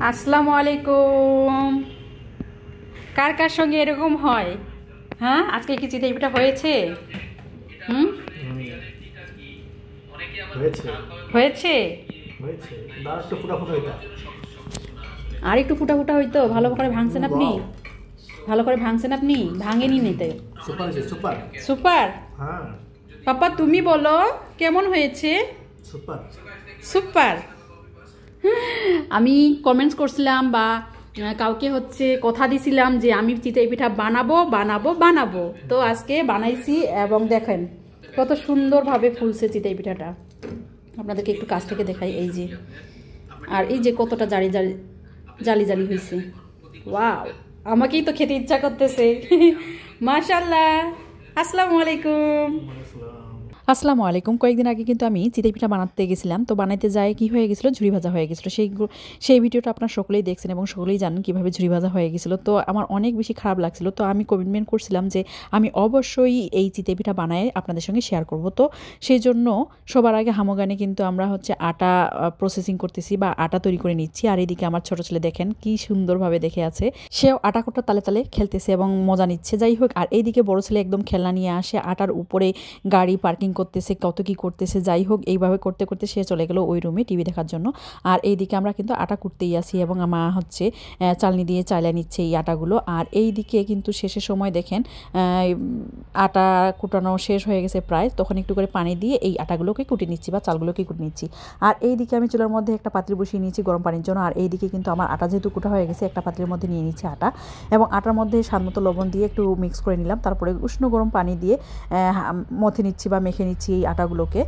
আসসালামু আলাইকুম। কার কার সঙ্গে এরকম হয়? হ্যাঁ, আজকে কি চিতই পিঠা হয়েছে? হুম, হয়েছে হয়েছে। হয়েছে দাঁড়া একটু ফুটা ফুটা হইতা আর একটু ফুটা ফুটা হইতো। ভালো করে ভাঙছেন আপনি? ভালো করে ভাঙছেন আপনি? ভাঙেনি নিতে। সুপার হয়েছে সুপার সুপার। হ্যাঁ পাপা তুমি বলো কেমন হয়েছে? Super super. আমি কমেন্টস করছিলাম বা কাউকে কথা দিছিলাম যে আমি চিতই পিঠা বানাবো বানাবো বানাবো, তো আজকে বানাইছি এবং দেখেন কত সুন্দরভাবে ফুলছে চিতই পিঠাটা। আপনাদেরকে একটু কাছ থেকে দেখাই, এই যে, আর এই যে কতটা জালি জালি জালি জালি হয়েছে। ওয়াও, আমাকেই তো খেতে ইচ্ছা করতেছে। মাশাআল্লাহ। আসসালামু আলাইকুম। আসসালামু আলাইকুম। কয়েকদিন আগে কিন্তু আমি চিতই পিঠা বানাতে গেছিলাম, তো বানাইতে যাই কি হয়ে গেছিলো, ঝুরি ভাজা হয়ে গেছিলো। সেই ভিডিওটা আপনারা সকলেই দেখছেন এবং সকলেই জানেন কীভাবে ঝুরি ভাজা হয়ে গেছিলো। তো আমার অনেক বেশি খারাপ লাগছিলো, তো আমি কমিটমেন্ট করছিলাম যে আমি অবশ্যই এই চিতই পিঠা বানায় আপনাদের সঙ্গে শেয়ার করব। তো সেই জন্য সবার আগে হামোগানে কিন্তু আমরা আটা প্রসেসিং করতেছি বা আটা তৈরি করে নিচ্ছি। আর এদিকে আমার ছোটো ছেলে দেখেন কি সুন্দরভাবে দেখে আছে, সেও আটা কোটা তালে তালে খেলতেছে এবং মজা নিচ্ছে। যাই হোক, আর এইদিকে বড় ছেলে একদম খেলনা নিয়ে আসে, আটার উপরে গাড়ি পার্কিং করতেছে, কত কি করতেছে। যাই হোক, এইভাবে করতে করতে সে চলে গেল ওই রুমে টিভি দেখার জন্য। আর এইদিকে আমরা কিন্তু আটা কুটতেই আসি এবং মা চালনি দিয়ে চাইলা নিচ্ছে এই আটাগুলো। আর এই দিকে কিন্তু শেষের সময় দেখেন আটা কুটানো শেষ হয়ে গেছে প্রায়, তখন একটু করে পানি দিয়ে এই আটাগুলোকে কুটে নিচ্ছি বা চালগুলোকে কুটে নিচ্ছি। আর এইদিকে আমি চুলার মধ্যে একটা পাত্রে বসিয়ে নিয়েছি গরম পানির জন্য। আর এইদিকে কিন্তু আমার আটা যেহেতু কুটা হয়ে গেছে, একটা পাত্রের মধ্যে নিয়ে নিচ্ছি আটা এবং আটার মধ্যে স্বাদমতো লবণ দিয়ে একটু মিক্স করে নিলাম। তারপরে উষ্ণ গরম পানি দিয়ে মথে নিচ্ছি বা মেখে নিচ্ছি এই আটাগুলোকে।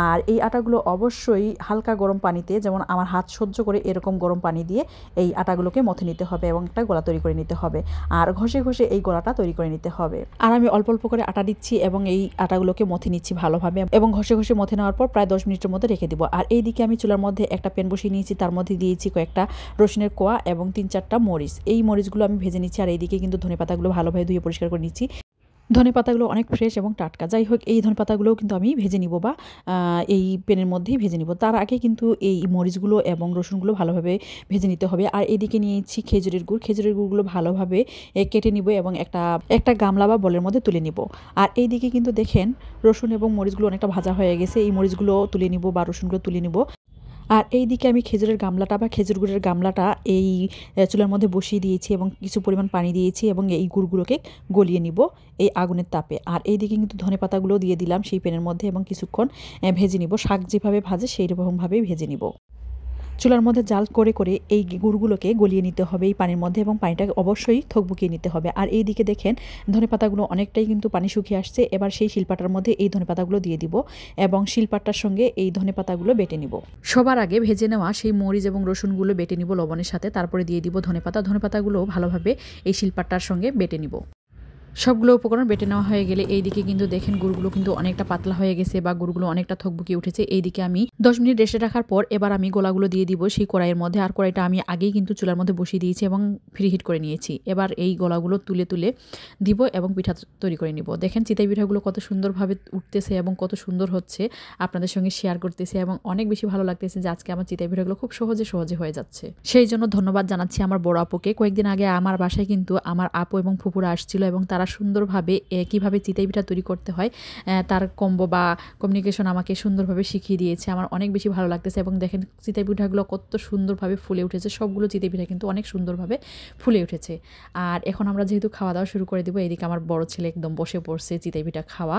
আর এই আটাগুলো অবশ্যই হালকা গরম পানিতে, যেমন আমার হাত সহ্য করে এরকম গরম পানি দিয়ে এই আটাগুলোকে মথে নিতে হবে এবং একটা গোলা তৈরি করে নিতে হবে। আর ঘষে ঘষে এই গোলাটা তৈরি করে নিতে হবে। আর আমি অল্প অল্প করে আটা দিচ্ছি এবং এই আটাগুলোকে মথে নিচ্ছি ভালোভাবে এবং ঘষে ঘষে মথে নেওয়ার পর প্রায় 10 মিনিটের মধ্যে রেখে দিব। আর এইদিকে আমি চুলার মধ্যে একটা প্যান বসিয়ে নিয়েছি, তার মধ্যে দিয়েছি কয়েকটা রসুনের কোয়া এবং 3-4টা মরিচ। এই মরিচগুলো আমি ভেজে নিচ্ছি। আর এইদিকে কিন্তু ধনেপাতাগুলো ভালোভাবে ধুয়ে পরিষ্কার করে নিচ্ছি। ধনেপাতাগুলো অনেক ফ্রেশ এবং টাটকা। যাই হোক, এই ধনেপাতাগুলোও কিন্তু আমি ভেজে নিব বা এই প্যানের মধ্যেই ভেজে নিব। তার আগে কিন্তু এই মরিচগুলো এবং রসুনগুলো ভালোভাবে ভেজে নিতে হবে। আর এদিকে নিয়েছি খেজুরের গুড়। খেজুরের গুড়গুলো ভালোভাবে কেটে নিব এবং একটা গামলা বা বলের মধ্যে তুলে নিব। আর এইদিকে কিন্তু দেখেন রসুন এবং মরিচগুলো অনেকটা ভাজা হয়ে গেছে, এই মরিচগুলো তুলে নিব বা রসুনগুলো তুলে নিব। আর এই দিকে আমি খেজুরের গামলাটা বা খেজুর গুড়ের গামলাটা এই চুলার মধ্যে বসিয়ে দিয়েছি এবং কিছু পরিমাণ পানি দিয়েছি এবং এই গুড়গুলোকে গলিয়ে নিব এই আগুনের তাপে। আর এই দিকে কিন্তু ধনেপাতাগুলো দিয়ে দিলাম সেই প্যানের মধ্যে এবং কিছুক্ষণ ভেজে নিব। শাক যেভাবে ভাজে সেই রকমভাবেই ভেজে নিব। চুলার মধ্যে জাল করে করে এই গুড়গুলোকে গলিয়ে নিতে হবে এই পানির মধ্যে এবং পানিটাকে অবশ্যই থকবুকিয়ে নিতে হবে। আর এই দিকে দেখেন ধনেপাতাগুলো অনেকটাই কিন্তু পানি শুকিয়ে আসছে। এবার সেই শিলপাটার মধ্যে এই ধনেপাতাগুলো দিয়ে দিব এবং শিলপাটার সঙ্গে এই ধনেপাতাগুলো বেটে নিব। সবার আগে ভেজে নেওয়া সেই মরিচ এবং রসুনগুলো বেটে নিব লবণের সাথে, তারপরে দিয়ে দিব ধনেপাতাগুলো ভালোভাবে এই শিলপাটার সঙ্গে বেটে নিব। সবগুলো উপকরণ বেটে নেওয়া হয়ে গেলে এইদিকে কিন্তু দেখেন গুড়গুলো কিন্তু অনেকটা পাতলা হয়ে গেছে বা গুড়গুলো অনেকটা থকবুকিয়ে উঠেছে। এইদিকে আমি 10 মিনিট রেস্টে রাখার পর এবার আমি গোলাগুলো দিয়ে দিব সেই কড়াইয়ের মধ্যে। আর কড়াইটা আমি আগেই কিন্তু চুলার মধ্যে বসিয়ে দিয়েছি এবং প্রিহিট করে নিয়েছি। এবার এই গোলাগুলো তুলে তুলে দিব এবং পিঠা তৈরি করে নিব। দেখেন চিতই পিঠাগুলো কত সুন্দরভাবে উঠতেছে এবং কত সুন্দর হচ্ছে, আপনাদের সঙ্গে শেয়ার করতেছে এবং অনেক বেশি ভালো লাগতেছে যে আজকে আমার চিতই পিঠাগুলো খুব সহজে সহজে হয়ে যাচ্ছে। সেই জন্য ধন্যবাদ জানাচ্ছি আমার বড় আপুকে। কয়েকদিন আগে আমার বাসায় কিন্তু আমার আপু এবং ফুপুরা আসছিল এবং তারা সুন্দরভাবে কীভাবে চিতই পিঠা তৈরি করতে হয় তার কম্বো বা কমিউনিকেশন আমাকে সুন্দরভাবে শিখিয়ে দিয়েছে। আমার অনেক বেশি ভালো লাগতেছে এবং দেখেন চিতই পিঠাগুলো কত সুন্দরভাবে ফুলে উঠেছে। সবগুলো চিতই পিঠা কিন্তু অনেক সুন্দরভাবে ফুলে উঠেছে। আর এখন আমরা যেহেতু খাওয়া দাওয়া শুরু করে দেবো, এদিকে আমার বড় ছেলে একদম বসে পড়ছে চিতই পিঠা খাওয়া,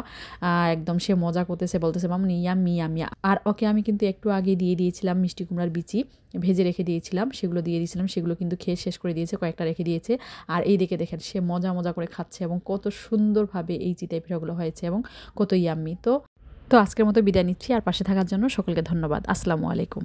একদম সে মজা করতেছে, বলতেছে মাম ইয়াম্মি ইয়াম্মি। আর ওকে আমি কিন্তু একটু আগে দিয়ে দিয়েছিলাম মিষ্টি কুমড়ার বিচি, ভেজে রেখে দিয়েছিলাম, সেগুলো দিয়ে দিয়েছিলাম, সেগুলো কিন্তু খেয়ে শেষ করে দিয়েছে, কয়েকটা রেখে দিয়েছে। আর এই দিকে দেখেন সে মজা মজা করে খাচ্ছে এবং কত সুন্দরভাবে এই চিতই পিঠাগুলো হয়েছে এবং কত ইয়াম্মি। তো আজকের মতো বিদায় নিচ্ছি। আর পাশে থাকার জন্য সকলকে ধন্যবাদ। আসসালামু আলাইকুম।